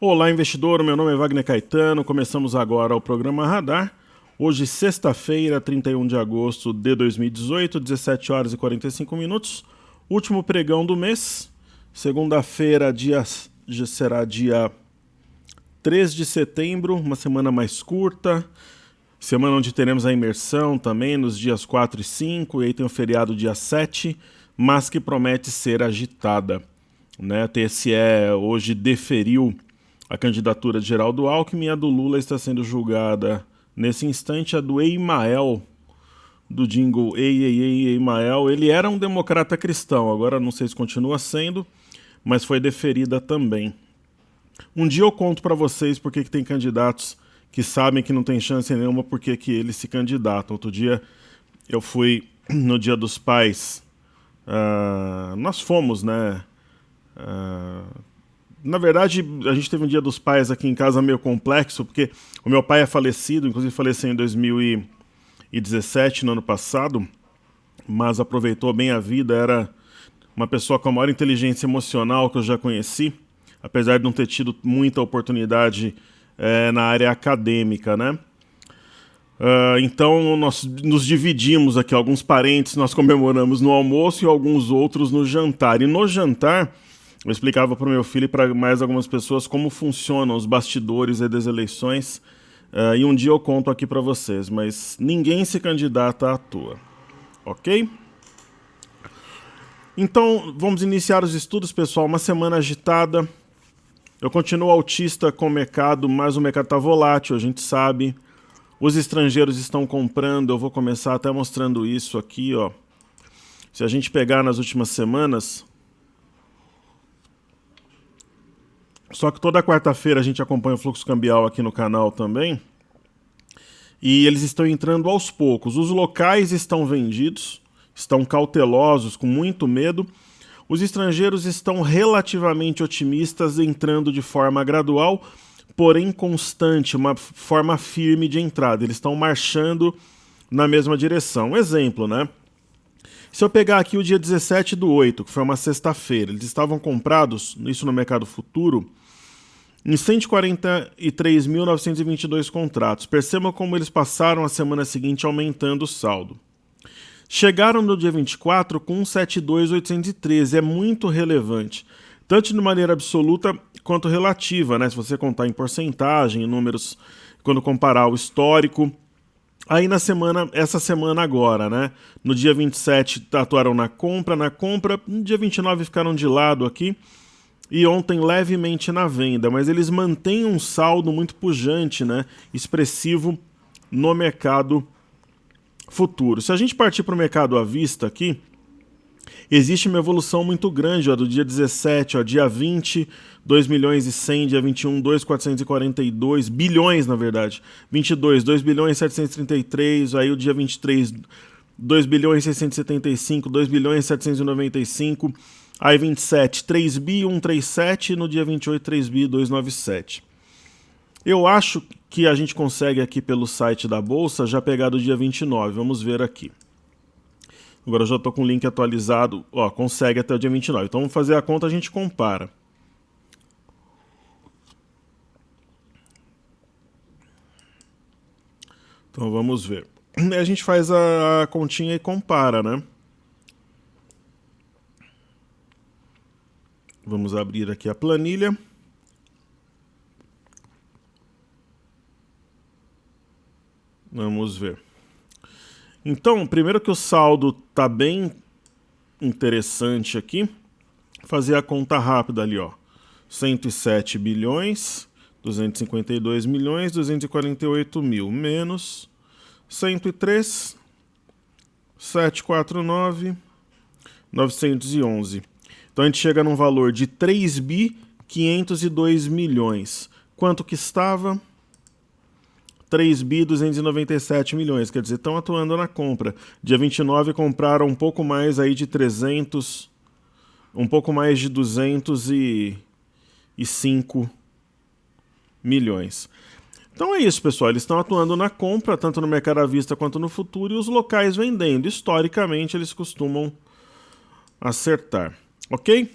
Olá, investidor. Meu nome é Wagner Caetano. Começamos agora o programa Radar. Hoje, sexta-feira, 31 de agosto de 2018, 17 horas e 45 minutos. Último pregão do mês. Segunda-feira será dia 3 de setembro, uma semana mais curta. Semana onde teremos a imersão também nos dias 4 e 5. E aí tem o feriado dia 7, mas que promete ser agitada. Né? A TSE hoje deferiu a candidatura de Geraldo Alckmin, a do Lula está sendo julgada nesse instante. A do Emael, do jingle Ei, Emael, ele era um democrata cristão, agora não sei se continua sendo, mas foi deferida também. Um dia eu conto para vocês porque que tem candidatos que sabem que não tem chance nenhuma, porque que eles se candidatam. Outro dia eu fui no Dia dos Pais, nós fomos, né? Na verdade, a gente teve um Dia dos Pais aqui em casa meio complexo, porque o meu pai é falecido, inclusive faleceu em 2017, no ano passado, mas aproveitou bem a vida, era uma pessoa com a maior inteligência emocional que eu já conheci, apesar de não ter tido muita oportunidade na área acadêmica, né? Então nós nos dividimos aqui, alguns parentes nós comemoramos no almoço e alguns outros no jantar. E no jantar eu explicava para o meu filho e para mais algumas pessoas como funcionam os bastidores das eleições, e um dia eu conto aqui para vocês, mas ninguém se candidata à toa, ok? Então vamos iniciar os estudos, pessoal. Uma semana agitada. Eu continuo autista com o mercado, mas o mercado está volátil, a gente sabe. Os estrangeiros estão comprando, eu vou começar até mostrando isso aqui, ó. Se a gente pegar nas últimas semanas... Só que toda quarta-feira a gente acompanha o fluxo cambial aqui no canal também. E eles estão entrando aos poucos. Os locais estão vendidos, estão cautelosos, com muito medo. Os estrangeiros estão relativamente otimistas, entrando de forma gradual, porém constante, uma forma firme de entrada. Eles estão marchando na mesma direção. Exemplo, né? Se eu pegar aqui o dia 17/8, que foi uma sexta-feira, eles estavam comprados, isso no mercado futuro, em 143.922 contratos. Percebam como eles passaram a semana seguinte aumentando o saldo. Chegaram no dia 24 com 172.813, é muito relevante, tanto de maneira absoluta quanto relativa, né? Se você contar em porcentagem, em números, quando comparar o histórico. Aí essa semana agora, né? No dia 27 atuaram na compra, no dia 29 ficaram de lado aqui, e ontem levemente na venda, mas eles mantêm um saldo muito pujante, né? Expressivo no mercado futuro. Se a gente partir para o mercado à vista aqui, existe uma evolução muito grande, ó, do dia 17, ó, dia 20, 2 milhões e 100, dia 21, 2,442 bilhões, na verdade. 22, 2 bilhões e 733, aí o dia 23, 2 bilhões e 675, 2 bilhões e 795, aí 27, 3 bi 137, no dia 28, 3 bi 297. Eu acho que a gente consegue aqui pelo site da Bolsa já pegar do dia 29, vamos ver aqui. Agora eu já estou com o link atualizado, ó, consegue até o dia 29. Então vamos fazer a conta, a gente compara. Então vamos ver. A gente faz a continha e compara, né? Vamos abrir aqui a planilha. Vamos ver. Então, primeiro que o saldo está bem interessante aqui, fazer a conta rápida ali, ó. 107 bilhões, 252 milhões, 248 mil, menos 103, 749, 911. Então a gente chega num valor de 3 bi 502 milhões. Quanto que estava? 3 bi 297 milhões, quer dizer, estão atuando na compra. Dia 29 compraram um pouco mais aí de 300, um pouco mais de 205 milhões. Então é isso, pessoal, eles estão atuando na compra, tanto no mercado à vista quanto no futuro, e os locais vendendo. Historicamente, eles costumam acertar, ok?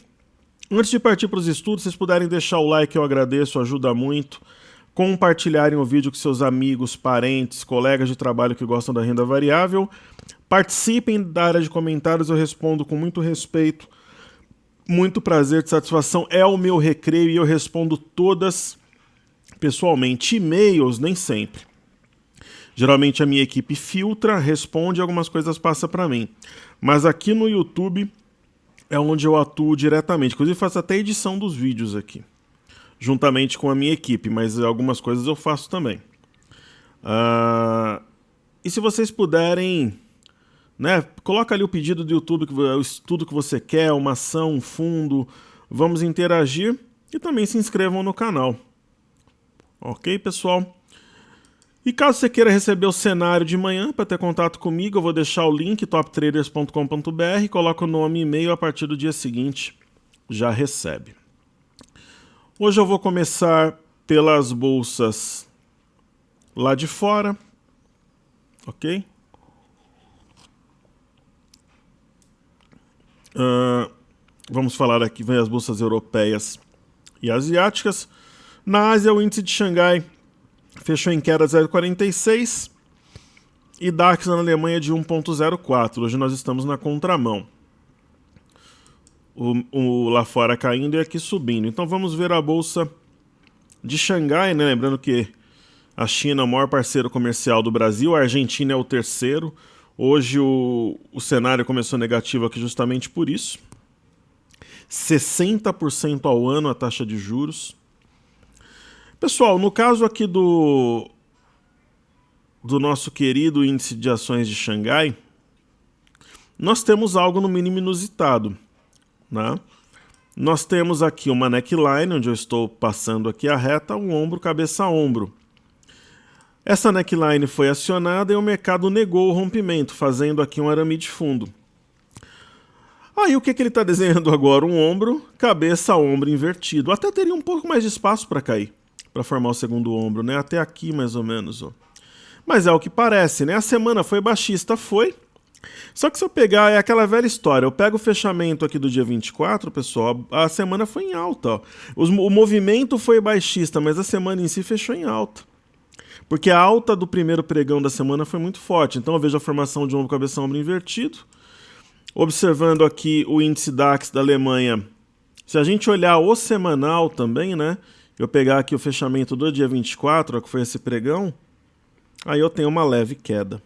Antes de partir para os estudos, se vocês puderem deixar o like, eu agradeço, ajuda muito. Compartilharem o vídeo com seus amigos, parentes, colegas de trabalho que gostam da renda variável. Participem da área de comentários, eu respondo com muito respeito, muito prazer, de satisfação. É o meu recreio e eu respondo todas pessoalmente. E-mails, nem sempre. Geralmente a minha equipe filtra, responde, algumas coisas passam para mim. Mas aqui no YouTube é onde eu atuo diretamente. Inclusive faço até edição dos vídeos aqui, juntamente com a minha equipe, mas algumas coisas eu faço também. E se vocês puderem, né, coloca ali o pedido do YouTube, o estudo que você quer, uma ação, um fundo, vamos interagir e também se inscrevam no canal. Ok, pessoal? E caso você queira receber o cenário de manhã para ter contato comigo, eu vou deixar o link toptraders.com.br, coloca o nome e e-mail, a partir do dia seguinte já recebe. Hoje eu vou começar pelas bolsas lá de fora, ok? Vamos falar aqui, vem as bolsas europeias e asiáticas. Na Ásia, o índice de Xangai fechou em queda 0,46 e DAX na Alemanha de 1,04. Hoje nós estamos na contramão. O lá fora caindo e aqui subindo. Então vamos ver a bolsa de Xangai, né? Lembrando que a China é o maior parceiro comercial do Brasil, a Argentina é o terceiro. Hoje o cenário começou negativo aqui justamente por isso. 60% ao ano a taxa de juros. Pessoal, no caso aqui do nosso querido índice de ações de Xangai, nós temos algo no mínimo inusitado, né? Nós temos aqui uma neckline, onde eu estou passando aqui a reta, um ombro, cabeça a ombro. Essa neckline foi acionada e o mercado negou o rompimento, fazendo aqui um arame de fundo. Aí o que ele está desenhando agora? Um ombro, cabeça a ombro invertido. Até teria um pouco mais de espaço para cair, para formar o segundo ombro, né? Até aqui mais ou menos, ó. Mas é o que parece, né? A semana foi baixista, foi. Só que se eu pegar, é aquela velha história, eu pego o fechamento aqui do dia 24, pessoal, a semana foi em alta, ó. O movimento foi baixista, mas a semana em si fechou em alta. Porque a alta do primeiro pregão da semana foi muito forte. Então eu vejo a formação de ombro, cabeça, ombro invertido. Observando aqui o índice DAX da Alemanha, se a gente olhar o semanal também, né? Eu pegar aqui o fechamento do dia 24, ó, que foi esse pregão, aí eu tenho uma leve queda.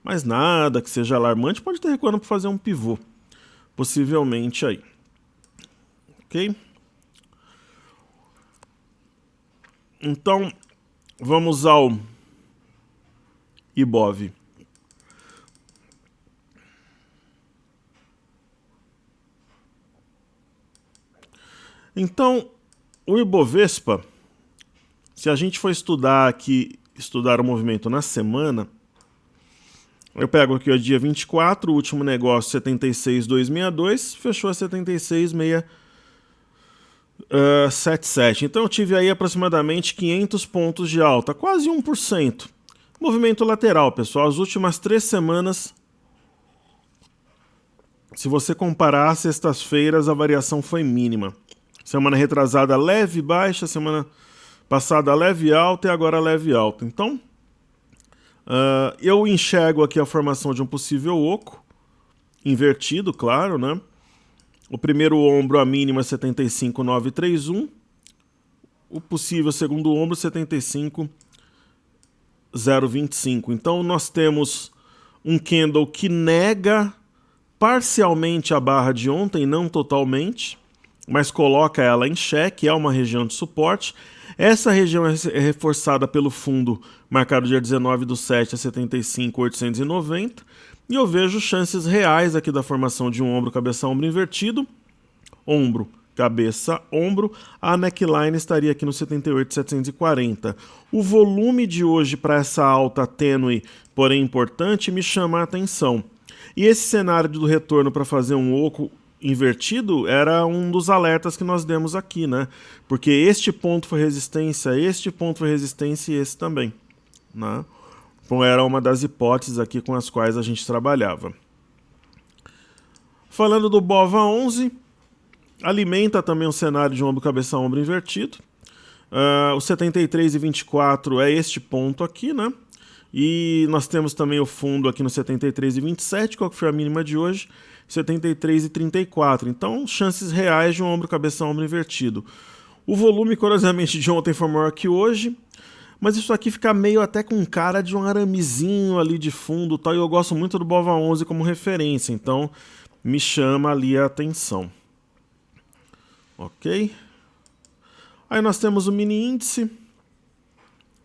Mas nada que seja alarmante, pode ter recuando para fazer um pivô. Possivelmente aí. Ok? Então, vamos ao Ibov. Então, o Ibovespa, se a gente for estudar aqui, estudar o movimento na semana, eu pego aqui o dia 24, o último negócio 76,262, fechou a 76,677. Então eu tive aí aproximadamente 500 pontos de alta, quase 1%. Movimento lateral, pessoal. As últimas 3 semanas, se você comparar as sextas-feiras, a variação foi mínima. Semana retrasada leve baixa, semana passada leve alta e agora leve alta. Então, eu enxergo aqui a formação de um possível oco, invertido, claro, né? O primeiro ombro, a mínima, 75,931. O possível segundo ombro, 75,025. Então, nós temos um candle que nega parcialmente a barra de ontem, não totalmente, mas coloca ela em xeque, é uma região de suporte. Essa região é reforçada pelo fundo marcado dia 19/7 a 75,890. E eu vejo chances reais aqui da formação de um ombro, cabeça, ombro invertido. Ombro, cabeça, ombro. A neckline estaria aqui no 78,740. O volume de hoje para essa alta tênue, porém importante, me chama a atenção. E esse cenário do retorno para fazer um oco invertido era um dos alertas que nós demos aqui, né? Porque este ponto foi resistência, este ponto foi resistência e esse também, né? Então era uma das hipóteses aqui com as quais a gente trabalhava. Falando do BOVA 11, alimenta também um cenário de ombro, cabeça, ombro invertido. O 73,24 é este ponto aqui, né? E nós temos também o fundo aqui no 73,27, qual que foi a mínima de hoje? 73,34. Então, chances reais de um ombro, cabeça, ombro invertido. O volume, curiosamente, de ontem foi maior que hoje, mas isso aqui fica meio até com cara de um aramezinho ali de fundo, tal, e eu gosto muito do BOVA11 como referência, então me chama ali a atenção. Ok? Aí nós temos o mini índice.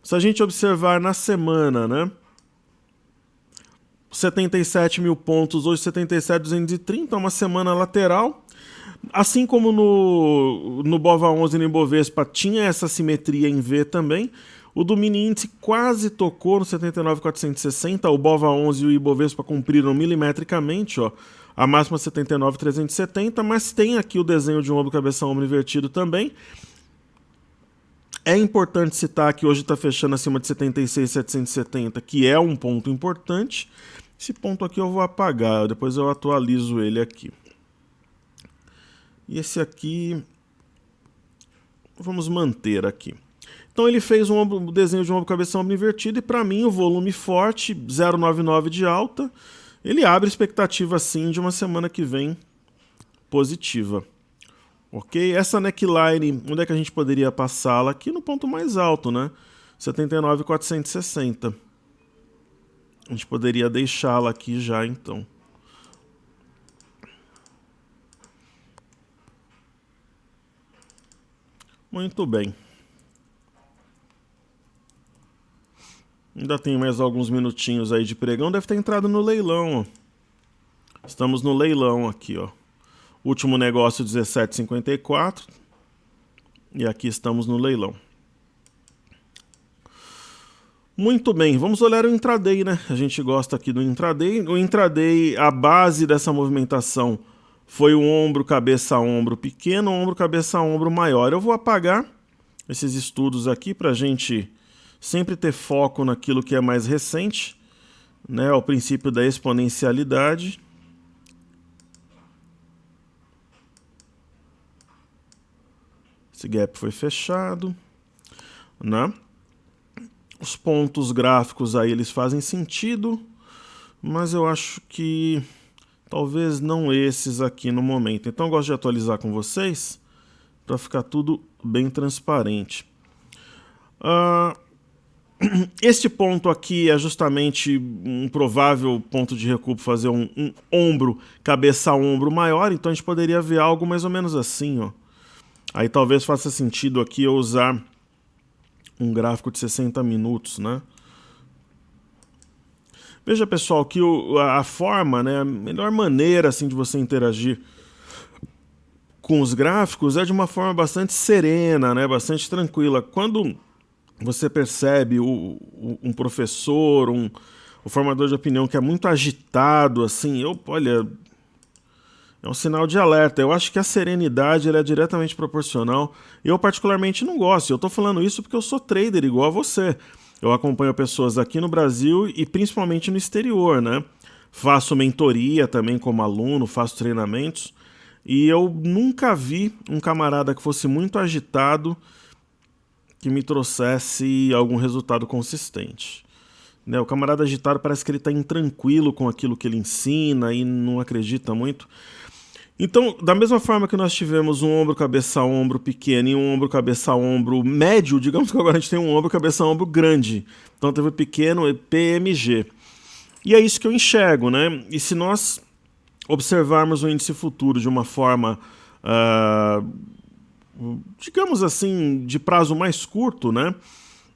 Se a gente observar na semana, né? 77 mil pontos, hoje 77.230, uma semana lateral. Assim como no BOVA11 e no Ibovespa tinha essa simetria em V também, o do mini índice quase tocou no 79.460, o BOVA11 e o Ibovespa cumpriram milimetricamente, ó, a máxima 79.370, mas tem aqui o desenho de um ombro, cabeça, ombro invertido também. É importante citar que hoje está fechando acima de 76.770, que é um ponto importante. Esse ponto aqui eu vou apagar, depois eu atualizo ele aqui. E esse aqui, vamos manter aqui. Então ele fez um desenho de um ombro, cabeça, ombro invertido, e para mim o volume forte, 0,99 de alta, ele abre expectativa sim de uma semana que vem positiva. Ok? Essa neckline, onde é que a gente poderia passá-la? Aqui no ponto mais alto, né? 79.460. A gente poderia deixá-la aqui já, então. Muito bem. Ainda tem mais alguns minutinhos aí de pregão. Deve ter entrado no leilão, ó. Estamos no leilão aqui, ó. Último negócio 17,54. E aqui estamos no leilão. Muito bem, vamos olhar o intraday, né? A gente gosta aqui do intraday. O intraday, a base dessa movimentação foi o ombro, cabeça, ombro pequeno, ombro, cabeça, ombro maior. Eu vou apagar esses estudos aqui para a gente sempre ter foco naquilo que é mais recente, né? O princípio da exponencialidade. Esse gap foi fechado, né? Os pontos gráficos aí eles fazem sentido, mas eu acho que talvez não esses aqui no momento. Então eu gosto de atualizar com vocês para ficar tudo bem transparente. Este ponto aqui é justamente um provável ponto de recuo, fazer um ombro, cabeça, ombro maior, então a gente poderia ver algo mais ou menos assim, ó. Aí talvez faça sentido aqui eu usar um gráfico de 60 minutos, né? Veja, pessoal, que a forma, né, a melhor maneira assim, de você interagir com os gráficos é de uma forma bastante serena, né, bastante tranquila. Quando você percebe um professor, um formador de opinião que é muito agitado, assim, olha, é um sinal de alerta. Eu acho que a serenidade ela é diretamente proporcional. Eu particularmente não gosto. Eu estou falando isso porque eu sou trader igual a você. Eu acompanho pessoas aqui no Brasil e principalmente no exterior, né? Faço mentoria também como aluno, faço treinamentos. E eu nunca vi um camarada que fosse muito agitado que me trouxesse algum resultado consistente. Né? O camarada agitado parece que ele está intranquilo com aquilo que ele ensina e não acredita muito. Então, da mesma forma que nós tivemos um ombro, cabeça, ombro pequeno e um ombro, cabeça, ombro médio, digamos que agora a gente tem um ombro, cabeça, ombro grande. Então teve o pequeno e PMG. E é isso que eu enxergo, né? E se nós observarmos o índice futuro de uma forma, digamos assim, de prazo mais curto, né?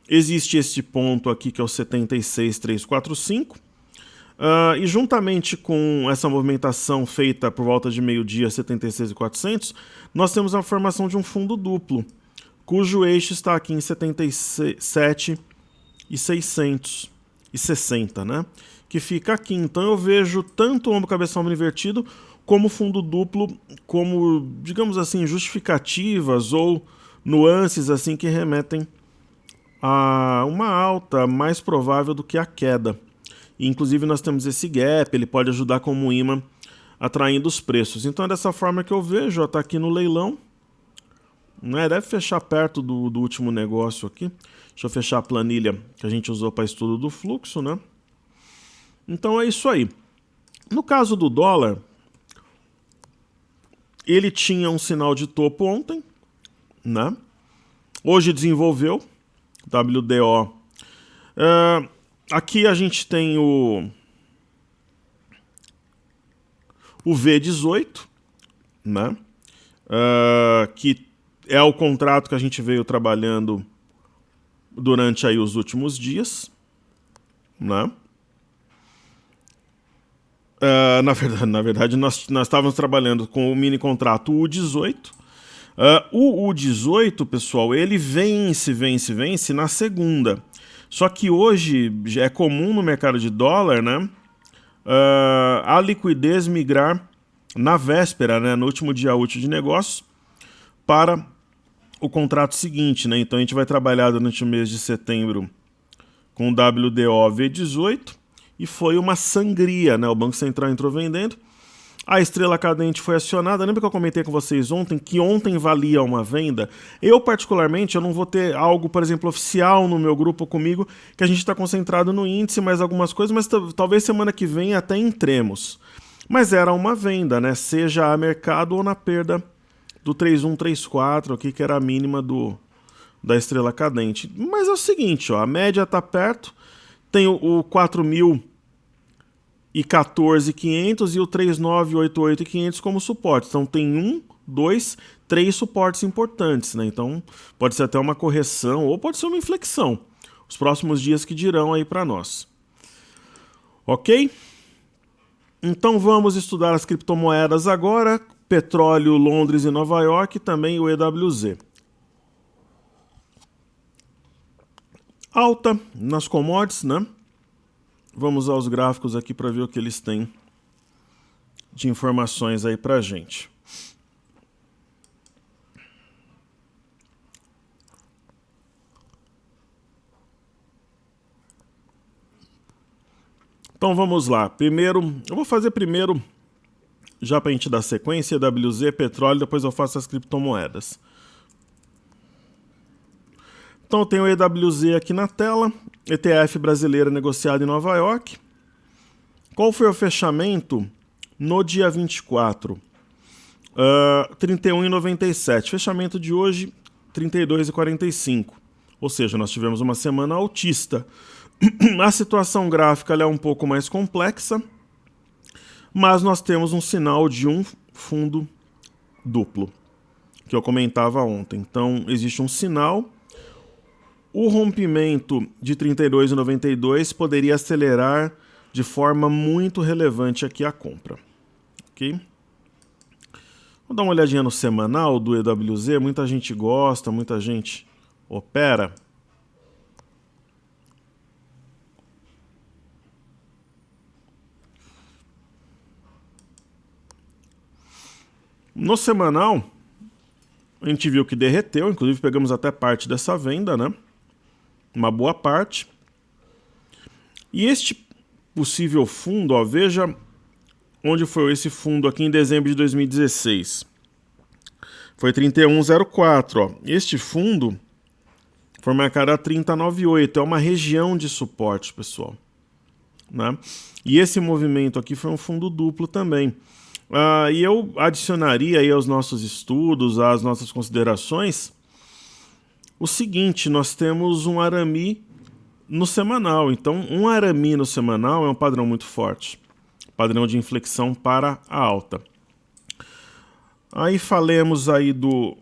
Existe este ponto aqui que é o 76.345. E juntamente com essa movimentação feita por volta de meio-dia, 76.400, nós temos a formação de um fundo duplo, cujo eixo está aqui em 77.660, né? Que fica aqui. Então eu vejo tanto o ombro, cabeça, ombro invertido, como fundo duplo, como, digamos assim, justificativas ou nuances assim que remetem a uma alta mais provável do que a queda. E, inclusive nós temos esse gap, ele pode ajudar como imã atraindo os preços. Então é dessa forma que eu vejo, está aqui no leilão, né? Deve fechar perto do último negócio aqui. Deixa eu fechar a planilha que a gente usou para estudo do fluxo, né? Então é isso aí. No caso do dólar, ele tinha um sinal de topo ontem, né? Hoje desenvolveu, WDO. Aqui a gente tem o V18, né? Que é o contrato que a gente veio trabalhando durante aí os últimos dias, né? Na verdade, nós estávamos trabalhando com o mini contrato U18. O U18, pessoal, ele vence na segunda. Só que hoje já é comum no mercado de dólar, né? A liquidez migrar na véspera, né, no último dia útil de negócios, para o contrato seguinte, né? Então a gente vai trabalhar durante o mês de setembro com o WDO V18 e foi uma sangria, né? O Banco Central entrou vendendo. A estrela cadente foi acionada. Lembra que eu comentei com vocês ontem que ontem valia uma venda? Eu, particularmente, eu não vou ter algo, por exemplo, oficial no meu grupo comigo, que a gente está concentrado no índice, mais algumas coisas, mas talvez semana que vem até entremos. Mas era uma venda, né? Seja a mercado ou na perda do 3134 aqui, que era a mínima da estrela cadente. Mas é o seguinte, ó, a média está perto, tem o 4.014.500 e o 3.988.500 como suporte. Então tem 2, 3 suportes importantes, né? Então pode ser até uma correção ou pode ser uma inflexão. Os próximos dias que dirão aí para nós. Ok? Então vamos estudar as criptomoedas agora. Petróleo, Londres e Nova York, e também o EWZ. Alta nas commodities, né? Vamos aos gráficos aqui para ver o que eles têm de informações aí para a gente. Então vamos lá. Eu vou fazer primeiro, já para a gente dar sequência, EWZ, petróleo, depois eu faço as criptomoedas. Então eu tenho o EWZ aqui na tela, ETF brasileira negociado em Nova York. Qual foi o fechamento no dia 24? 31,97. Fechamento de hoje, 32,45. Ou seja, nós tivemos uma semana altista. A situação gráfica ela é um pouco mais complexa, mas nós temos um sinal de um fundo duplo, que eu comentava ontem. Então, existe um sinal. O rompimento de 32,92 poderia acelerar de forma muito relevante aqui a compra. Ok? Vou dar uma olhadinha no semanal do EWZ. Muita gente gosta, muita gente opera. No semanal, a gente viu que derreteu, inclusive pegamos até parte dessa venda, né? Uma boa parte. E este possível fundo, ó, veja onde foi esse fundo aqui em dezembro de 2016. Foi 31,04. Ó. Este fundo foi marcado a 30,98. É uma região de suporte, pessoal. Né? E esse movimento aqui foi um fundo duplo também. E eu adicionaria aí aos nossos estudos, às nossas considerações, o seguinte: nós temos um arame no semanal. Então, um arame no semanal é um padrão muito forte. Padrão de inflexão para a alta. Aí falemos aí do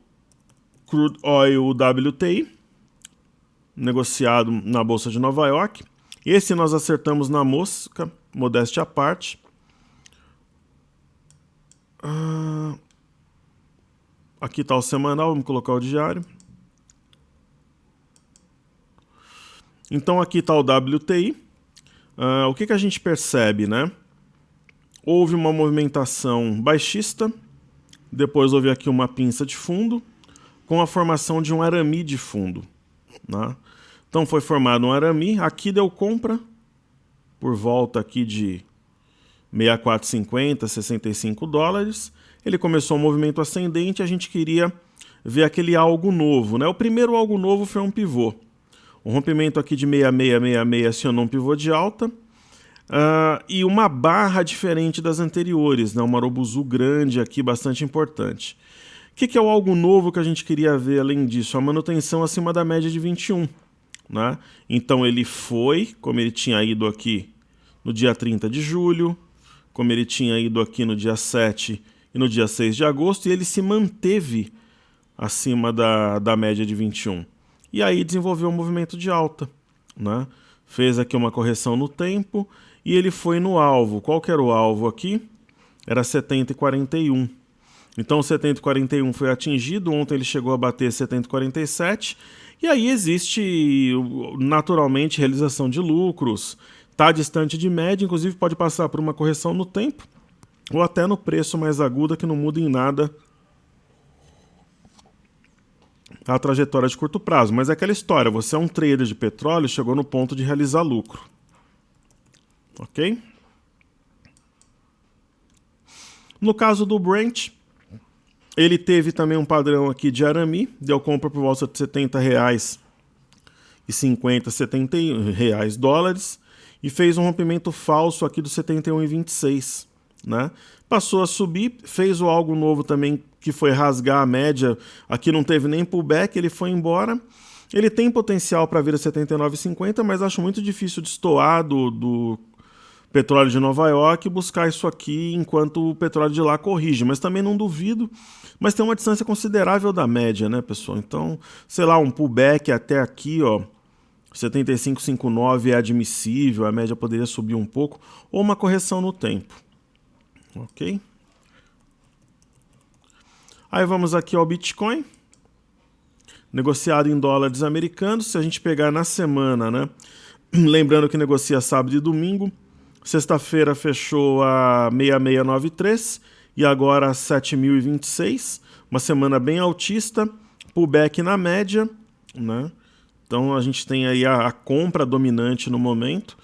Crude Oil WTI, negociado na Bolsa de Nova York. Esse nós acertamos na mosca, modéstia à parte. Aqui está o semanal, vamos colocar o diário. Então aqui está o WTI. O que a gente percebe, né? Houve uma movimentação baixista, depois houve aqui uma pinça de fundo, com a formação de um arame de fundo. Né? Então foi formado um arame, aqui deu compra, por volta aqui de 64,50, 65 dólares. Ele começou um movimento ascendente, a gente queria ver aquele algo novo, né? O primeiro algo novo foi um pivô. Um rompimento aqui de 6666 acionou um pivô de alta. E uma barra diferente das anteriores, né? Uma Urubuzu grande aqui, bastante importante. O que é o algo novo que a gente queria ver além disso? A manutenção acima da média de 21. Né? Então ele foi, como ele tinha ido aqui no dia 30 de julho, como ele tinha ido aqui no dia 7 e no dia 6 de agosto, e ele se manteve acima da média de 21. E aí desenvolveu um movimento de alta. Né? Fez aqui uma correção no tempo e ele foi no alvo. Qual que era o alvo aqui? Era 70,41. Então 70,41 foi atingido, ontem ele chegou a bater 70,47, e aí existe naturalmente realização de lucros, está distante de média, inclusive pode passar por uma correção no tempo, ou até no preço mais aguda, que não muda em nada a trajetória de curto prazo. Mas é aquela história, você é um trader de petróleo, chegou no ponto de realizar lucro. Ok? No caso do Brent, ele teve também um padrão aqui de arame, deu compra por volta de R$70,50, R$71 e fez um rompimento falso aqui do 71,26, né? Passou a subir, fez o algo novo também, que foi rasgar a média, aqui não teve nem pullback, ele foi embora. Ele tem potencial para vir a 79,50, mas acho muito difícil destoar do petróleo de Nova York e buscar isso aqui enquanto o petróleo de lá corrige, mas também não duvido, mas tem uma distância considerável da média, né, pessoal? Então, sei lá, um pullback até aqui, ó, 75,59 é admissível, a média poderia subir um pouco, ou uma correção no tempo, ok? Aí vamos aqui ao Bitcoin, negociado em dólares americanos. Se a gente pegar na semana, né, lembrando que negocia sábado e domingo, sexta-feira fechou a 6693 e agora a 7.026, uma semana bem altista, pullback na média, né? Então a gente tem aí a compra dominante no momento.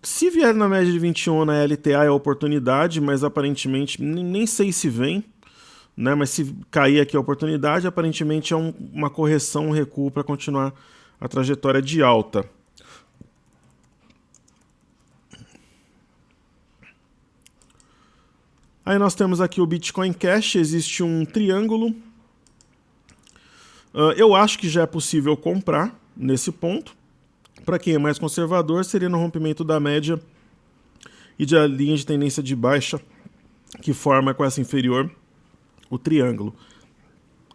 Se vier na média de 21 na LTA é oportunidade, mas aparentemente nem sei se vem, né? Mas se cair aqui a oportunidade, aparentemente é uma correção, um recuo para continuar a trajetória de alta. Aí nós temos aqui o Bitcoin Cash, existe um triângulo. Eu acho que já é possível comprar nesse ponto. Para quem é mais conservador, seria no rompimento da média e da linha de tendência de baixa, que forma com essa inferior o triângulo.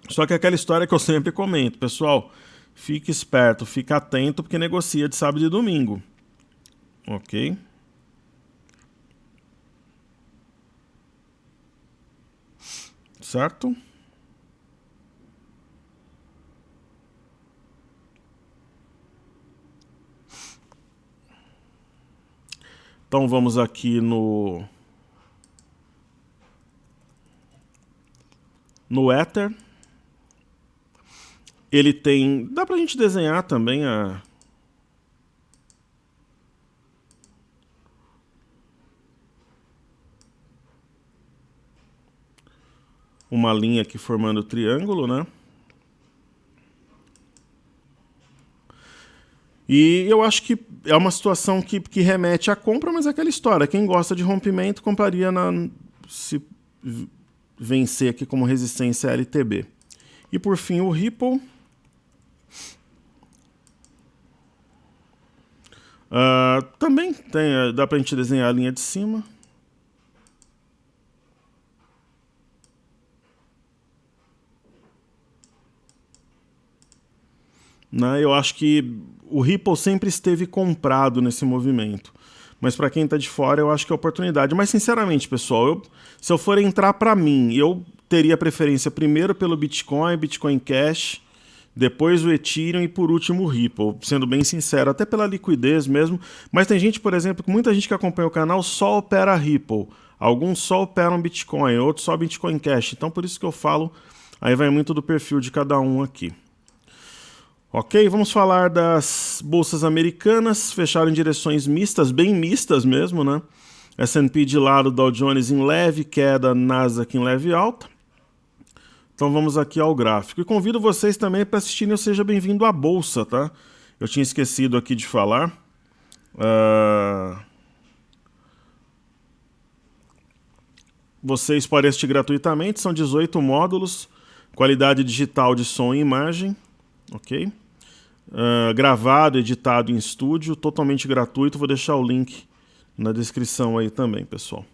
Só que aquela história que eu sempre comento, pessoal, fique esperto, fique atento, porque negocia de sábado e domingo. Ok? Certo? Então vamos aqui no Ether. Ele tem... Dá pra gente desenhar também uma linha aqui formando o triângulo, né? E eu acho que é uma situação que remete à compra, mas é aquela história. Quem gosta de rompimento compraria se vencer aqui como resistência LTB. E por fim o Ripple. Também dá pra gente desenhar a linha de cima. Né? Eu acho que o Ripple sempre esteve comprado nesse movimento. Mas para quem está de fora, eu acho que é oportunidade. Mas sinceramente, pessoal, se eu for entrar para mim, eu teria preferência primeiro pelo Bitcoin, Bitcoin Cash, depois o Ethereum e por último o Ripple. Sendo bem sincero, até pela liquidez mesmo. Mas tem gente, por exemplo, muita gente que acompanha o canal só opera Ripple. Alguns só operam Bitcoin, outros só Bitcoin Cash. Então por isso que eu falo, aí vai muito do perfil de cada um aqui. Ok, vamos falar das bolsas americanas, fecharam em direções mistas, bem mistas mesmo, né? S&P de lado, Dow Jones em leve queda, Nasdaq em leve alta. Então vamos aqui ao gráfico. E convido vocês também para assistirem o Seja Bem-vindo à Bolsa, tá? Eu tinha esquecido aqui de falar. Vocês podem assistir gratuitamente, são 18 módulos, qualidade digital de som e imagem, ok? Gravado, editado em estúdio, totalmente gratuito. Vou deixar o link na descrição aí também, pessoal.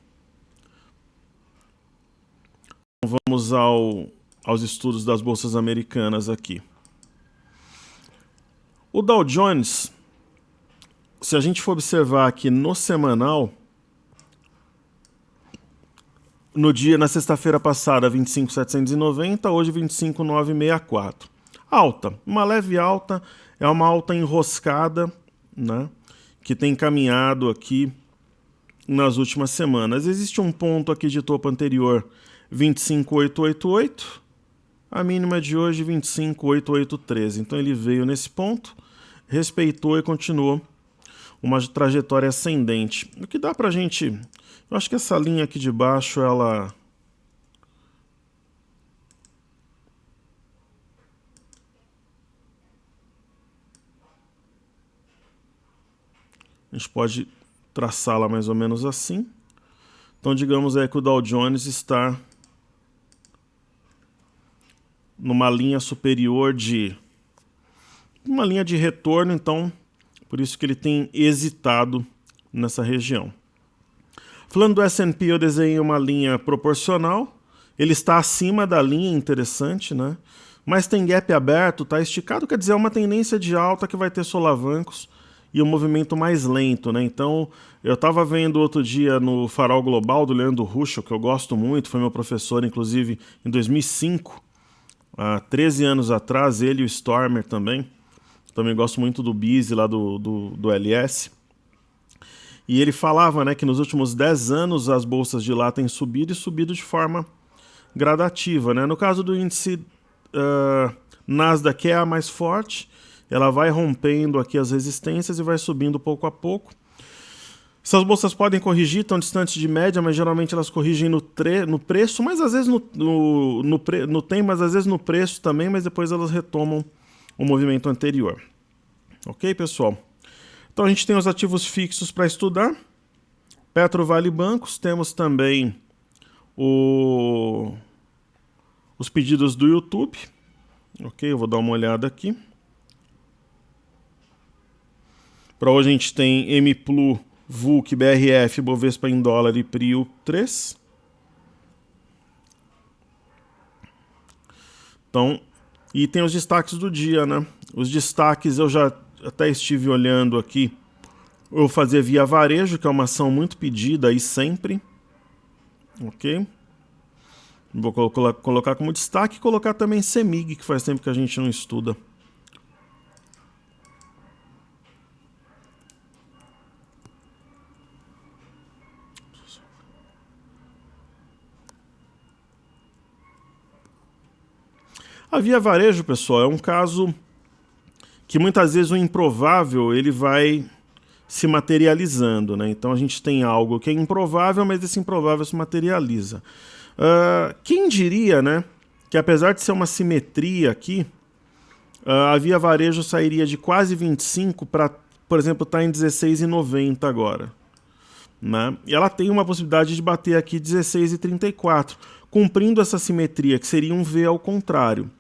Então, vamos aos estudos das bolsas americanas aqui. O Dow Jones, se a gente for observar aqui no semanal, na sexta-feira passada 25.790, hoje 25.964. Alta, uma leve alta, é uma alta enroscada, né, que tem caminhado aqui nas últimas semanas. Existe um ponto aqui de topo anterior, 25.888, a mínima de hoje 25.8813. Então ele veio nesse ponto, respeitou e continuou uma trajetória ascendente. O que dá pra gente... Eu acho que essa linha aqui de baixo, ela... A gente pode traçá-la mais ou menos assim. Então, digamos aí que o Dow Jones está numa linha superior de... uma linha de retorno, então, por isso que ele tem hesitado nessa região. Falando do S&P, eu desenhei uma linha proporcional. Ele está acima da linha, interessante, né? Mas tem gap aberto, está esticado, quer dizer, é uma tendência de alta que vai ter solavancos e um movimento mais lento, né? Então, eu estava vendo outro dia no Farol Global do Leandro Ruschel, que eu gosto muito, foi meu professor, inclusive, em 2005, há 13 anos atrás, ele e o Stormer também. Também gosto muito do Bizzi lá do LS. E ele falava, né, que nos últimos 10 anos as bolsas de lá têm subido e subido de forma gradativa, né? No caso do índice Nasdaq, que é a mais forte, ela vai rompendo aqui as resistências e vai subindo pouco a pouco. Essas bolsas podem corrigir, estão distantes de média, mas geralmente elas corrigem no preço, mas às vezes mas às vezes no preço também, mas depois elas retomam o movimento anterior. Ok, pessoal? Então a gente tem os ativos fixos para estudar. Petro, Vale, Bancos. Temos também os pedidos do YouTube. Ok, eu vou dar uma olhada aqui. Para hoje a gente tem MPLU, VUC, BRF, Bovespa em dólar e PRIO 3. Então, e tem os destaques do dia, né? Os destaques eu já até estive olhando aqui. Eu vou fazer Via Varejo, que é uma ação muito pedida aí sempre. Ok? Vou colocar como destaque e colocar também CEMIG, que faz tempo que a gente não estuda. A Via Varejo, pessoal, é um caso que muitas vezes o improvável ele vai se materializando, né? Então a gente tem algo que é improvável, mas esse improvável se materializa. Quem diria, né, que apesar de ser uma simetria aqui, a Via Varejo sairia de quase 25 para, por exemplo, estar em 16,90 agora, né? E ela tem uma possibilidade de bater aqui 16,34, cumprindo essa simetria, que seria um V ao contrário.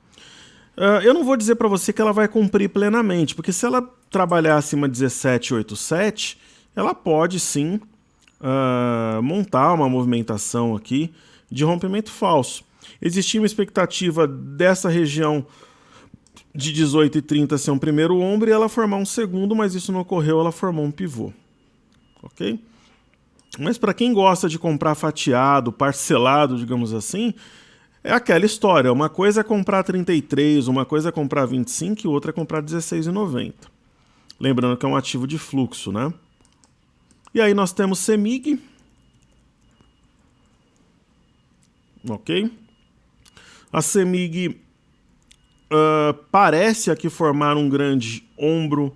Eu não vou dizer para você que ela vai cumprir plenamente, porque se ela trabalhar acima de 17,87, ela pode sim montar uma movimentação aqui de rompimento falso. Existia uma expectativa dessa região de 18,30 ser um primeiro ombro e ela formar um segundo, mas isso não ocorreu, ela formou um pivô. Ok? Mas para quem gosta de comprar fatiado, parcelado, digamos assim, é aquela história. Uma coisa é comprar 33, uma coisa é comprar 25 e outra é comprar 16,90. Lembrando que é um ativo de fluxo, né? E aí nós temos CEMIG. Ok? A CEMIG parece aqui formar um grande ombro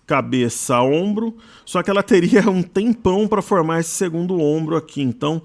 cabeça, ombro, só que ela teria um tempão para formar esse segundo ombro aqui. Então,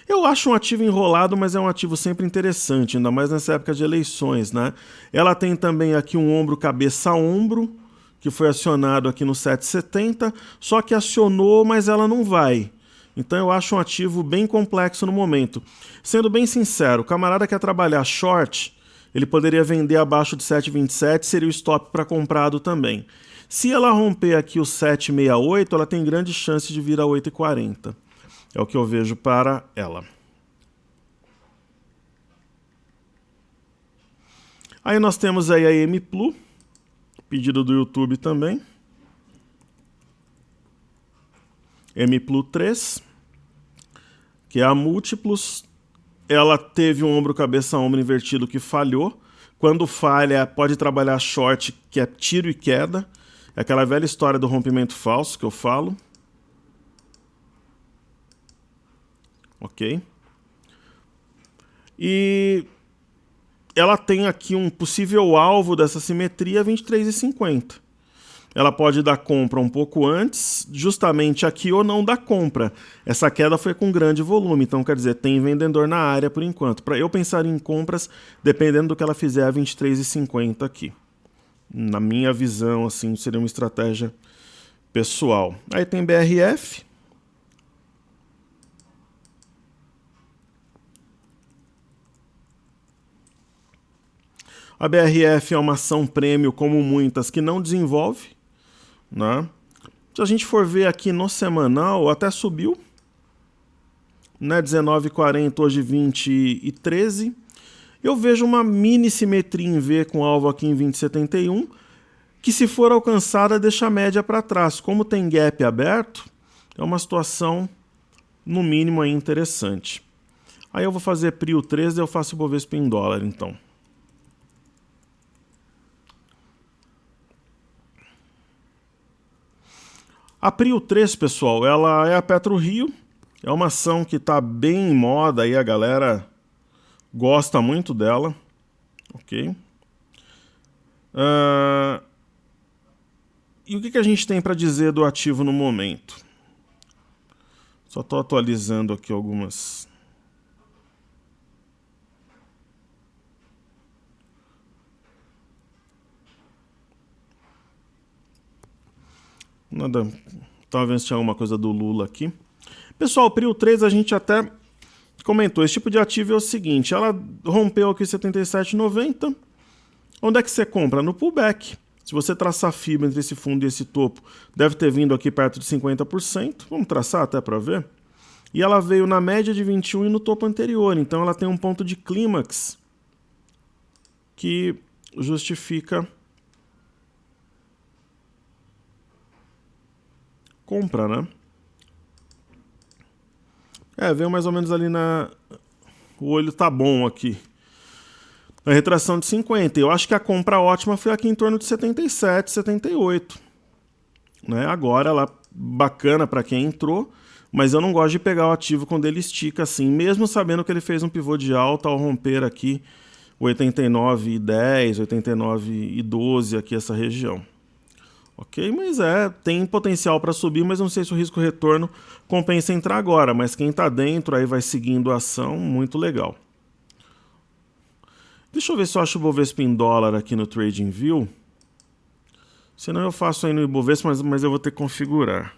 eu acho um ativo enrolado, mas é um ativo sempre interessante, ainda mais nessa época de eleições, né? Ela tem também aqui um ombro, cabeça, ombro, que foi acionado aqui no 7,70, só que acionou, mas ela não vai. Então eu acho um ativo bem complexo no momento. Sendo bem sincero, o camarada quer trabalhar short, ele poderia vender abaixo de 7,27, seria o stop para comprado também. Se ela romper aqui o 7,68, ela tem grande chance de vir a 8,40. É o que eu vejo para ela. Aí nós temos aí a MPlu, pedido do YouTube também. MPlu 3, que é a Múltiplos. Ela teve um ombro, cabeça, ombro invertido que falhou. Quando falha, pode trabalhar short, que é tiro e queda. É aquela velha história do rompimento falso que eu falo. Ok? E ela tem aqui um possível alvo dessa simetria 23,50. Ela pode dar compra um pouco antes, justamente aqui, ou não dar compra. Essa queda foi com grande volume, então quer dizer, tem vendedor na área por enquanto. Para eu pensar em compras, dependendo do que ela fizer a 23,50 aqui. Na minha visão, assim, seria uma estratégia pessoal. Aí tem BRF. A BRF é uma ação prêmio, como muitas, que não desenvolve, né? Se a gente for ver aqui no semanal, até subiu, né? 19,40, hoje 20,13. Eu vejo uma mini simetria em V com alvo aqui em 20,71, que se for alcançada deixa a média para trás. Como tem gap aberto, é uma situação no mínimo aí interessante. Aí eu vou fazer Prio 3 e eu faço o Bovespa em dólar então. A Prio 3, pessoal, ela é a PetroRio, é uma ação que está bem em moda aí, a galera gosta muito dela, ok? E o que a gente tem para dizer do ativo no momento? Só estou atualizando aqui algumas. Nada. Estava vendo se tinha alguma coisa do Lula aqui. Pessoal, o Prio 3 a gente até comentou. Esse tipo de ativo é o seguinte: ela rompeu aqui 77,90. Onde é que você compra? No pullback. Se você traçar a fibra entre esse fundo e esse topo, deve ter vindo aqui perto de 50%. Vamos traçar até para ver. E ela veio na média de 21 e no topo anterior. Então ela tem um ponto de clímax que justifica compra, né? Veio mais ou menos ali na... O olho tá bom aqui. Na retração de 50. Eu acho que a compra ótima foi aqui em torno de 77, 78. Né? Agora ela bacana para quem entrou, mas eu não gosto de pegar o ativo quando ele estica assim, mesmo sabendo que ele fez um pivô de alta ao romper aqui 89,10, 89,12 aqui essa região. Ok, mas tem potencial para subir, mas não sei se o risco-retorno compensa entrar agora, mas quem está dentro aí vai seguindo a ação, muito legal. Deixa eu ver se eu acho o Bovespa em dólar aqui no TradingView. Senão eu faço aí no Ibovespa, mas eu vou ter que configurar.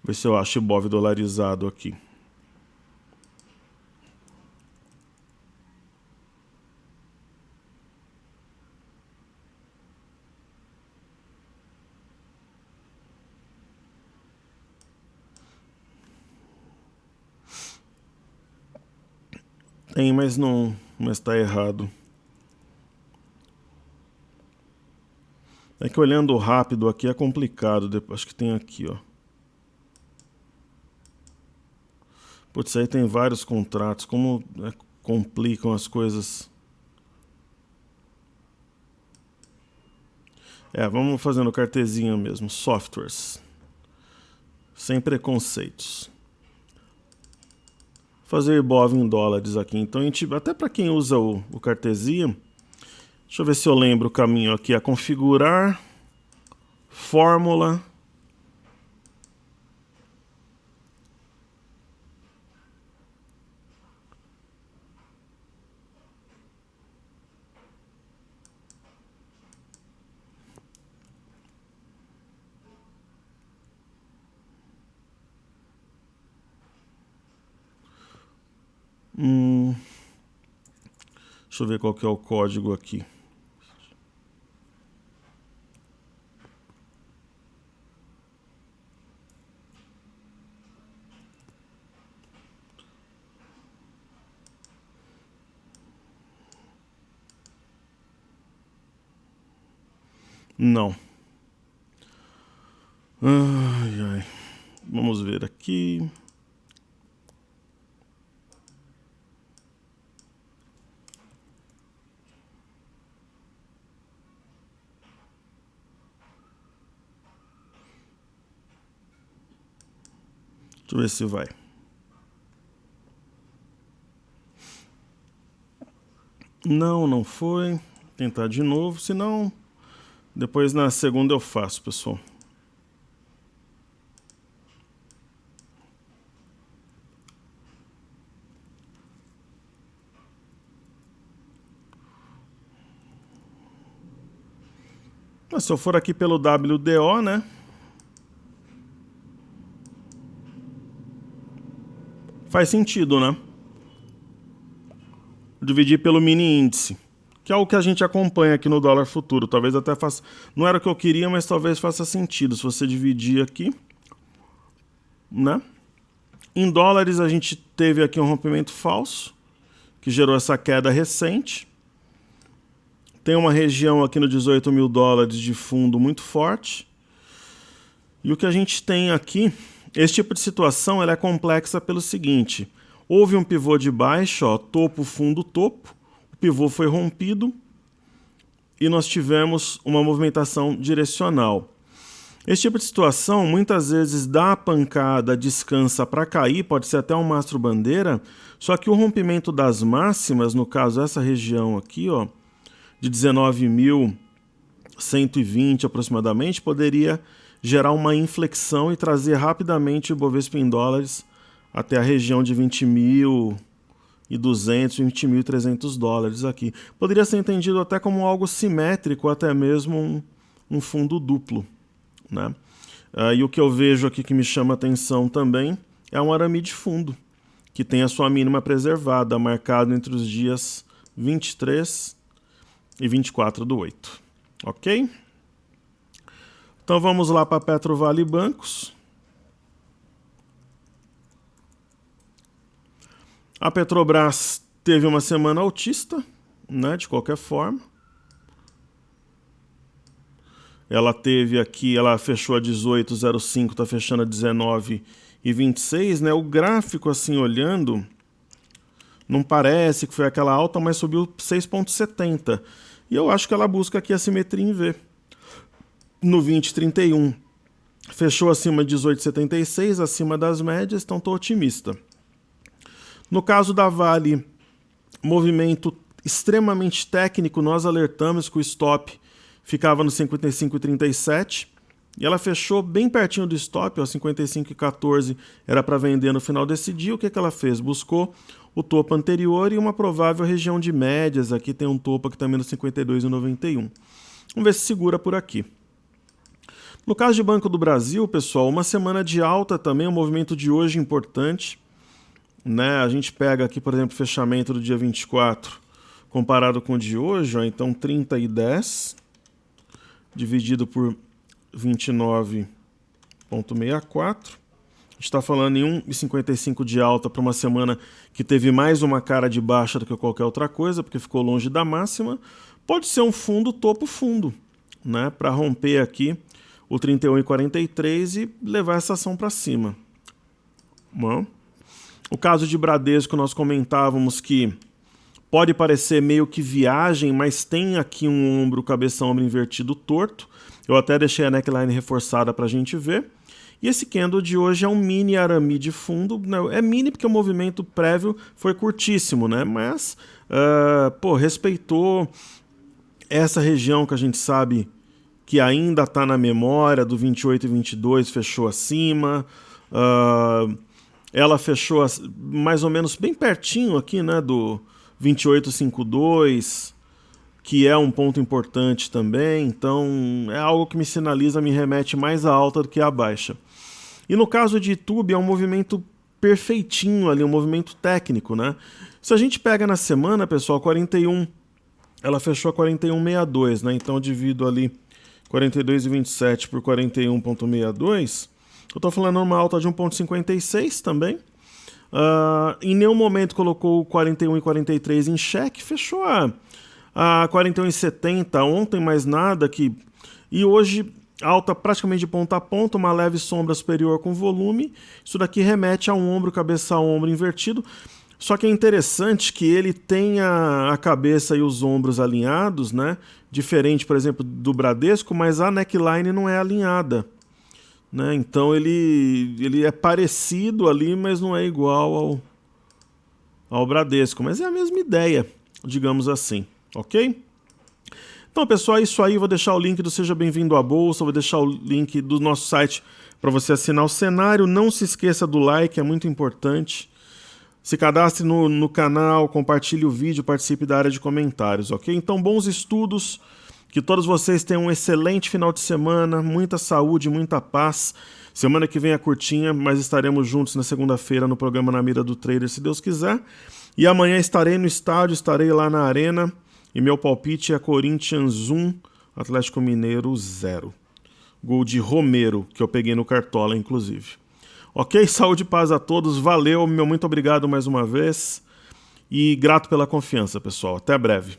Ver se eu acho o Ibov dolarizado aqui. Tem, mas não, mas tá errado. É que olhando rápido aqui é complicado. Acho que tem aqui, ó. Putz, aí tem vários contratos. Como complicam as coisas. Vamos fazendo cartezinha mesmo. Softwares. Sem preconceitos. fazer Ibov em dólares aqui. Então, a gente, até para quem usa o Cartesia, deixa eu ver se eu lembro o caminho aqui. É configurar, fórmula. Deixa eu ver qual que é o código aqui. Não. Ai, ai. Vamos ver aqui. Deixa eu ver se vai. Não, não foi. Vou tentar de novo, senão depois na segunda eu faço, pessoal. Mas se eu for aqui pelo WDO, né? Faz sentido, né? Dividir pelo mini índice, que é o que a gente acompanha aqui no dólar futuro. Talvez até faça... Não era o que eu queria, mas talvez faça sentido. Se você dividir aqui, né? Em dólares a gente teve aqui um rompimento falso, que gerou essa queda recente. Tem uma região aqui no 18 mil dólares de fundo muito forte. E o que a gente tem aqui, esse tipo de situação ela é complexa pelo seguinte: houve um pivô de baixa, ó, topo, fundo, topo. O pivô foi rompido e nós tivemos uma movimentação direcional. Esse tipo de situação muitas vezes dá a pancada, descansa para cair, pode ser até um mastro bandeira, só que o rompimento das máximas, no caso essa região aqui, ó, de 19.120 aproximadamente, poderia gerar uma inflexão e trazer rapidamente o Ibovespa em dólares até a região de 20.200, 20.300 dólares aqui. Poderia ser entendido até como algo simétrico, até mesmo um fundo duplo, né? E o que eu vejo aqui que me chama atenção também é um arame de fundo, que tem a sua mínima preservada, marcado entre os dias 23 e 24/8. Ok? Então vamos lá para Petro Vale Bancos. A Petrobras teve uma semana altista, né, de qualquer forma. Ela teve aqui, ela fechou a 18,05, está fechando a 19,26, né? O gráfico, assim, olhando, não parece que foi aquela alta, mas subiu 6,70. E eu acho que ela busca aqui a simetria em V. No 20,31, fechou acima de 18,76, acima das médias, então estou otimista. No caso da Vale, movimento extremamente técnico, nós alertamos que o stop ficava no 55,37 e ela fechou bem pertinho do stop, ó, 55,14 era para vender no final desse dia. O que ela fez? Buscou o topo anterior e uma provável região de médias. Aqui tem um topo aqui também no 52,91. Vamos ver se segura por aqui. No caso de Banco do Brasil, pessoal, uma semana de alta também, um movimento de hoje importante, né? A gente pega aqui, por exemplo, o fechamento do dia 24, comparado com o de hoje, ó, então 30,10 dividido por 29,64. A gente está falando em 1,55 de alta para uma semana que teve mais uma cara de baixa do que qualquer outra coisa, porque ficou longe da máxima. Pode ser um fundo topo-fundo, né, para romper aqui o 31,43 e levar essa ação para cima. Bom, o caso de Bradesco, nós comentávamos que pode parecer meio que viagem, mas tem aqui um ombro, cabeça-ombro invertido torto. Eu até deixei a neckline reforçada para a gente ver. E esse candle de hoje é um mini arame de fundo, né? É mini porque o movimento prévio foi curtíssimo, né? Mas, respeitou essa região que a gente sabe que ainda está na memória do 28 e 22, fechou acima. Ela fechou mais ou menos bem pertinho aqui, né, do 28,52, que é um ponto importante também. Então é algo que me sinaliza, me remete mais à alta do que à baixa. E no caso de YouTube é um movimento perfeitinho ali, um movimento técnico, né? Se a gente pega na semana, pessoal, 41, ela fechou a 41,62, né? Então eu divido ali 42,27 por 41,62, eu estou falando uma alta de 1,56 também. Em nenhum momento colocou 41 e 43 em xeque, fechou a 41,70 ontem, mais nada. E hoje alta praticamente de ponta a ponta, uma leve sombra superior com volume. Isso daqui remete a um ombro, cabeça a ombro invertido. Só que é interessante que ele tenha a cabeça e os ombros alinhados, né? Diferente, por exemplo, do Bradesco, mas a neckline não é alinhada, né? Então ele é parecido ali, mas não é igual ao Bradesco. Mas é a mesma ideia, digamos assim, ok? Então, pessoal, é isso aí. Vou deixar o link do Seja Bem-vindo à Bolsa, vou deixar o link do nosso site para você assinar o cenário. Não se esqueça do like, é muito importante. Se cadastre no canal, compartilhe o vídeo, participe da área de comentários, ok? Então, bons estudos, que todos vocês tenham um excelente final de semana, muita saúde, muita paz. Semana que vem é curtinha, mas estaremos juntos na segunda-feira no programa Na Mira do Trader, se Deus quiser. E amanhã estarei no estádio, estarei lá na arena, e meu palpite é Corinthians 1, Atlético Mineiro 0. Gol de Romero, que eu peguei no Cartola, inclusive. Ok? Saúde e paz a todos. Valeu, meu muito obrigado mais uma vez. E grato pela confiança, pessoal. Até breve.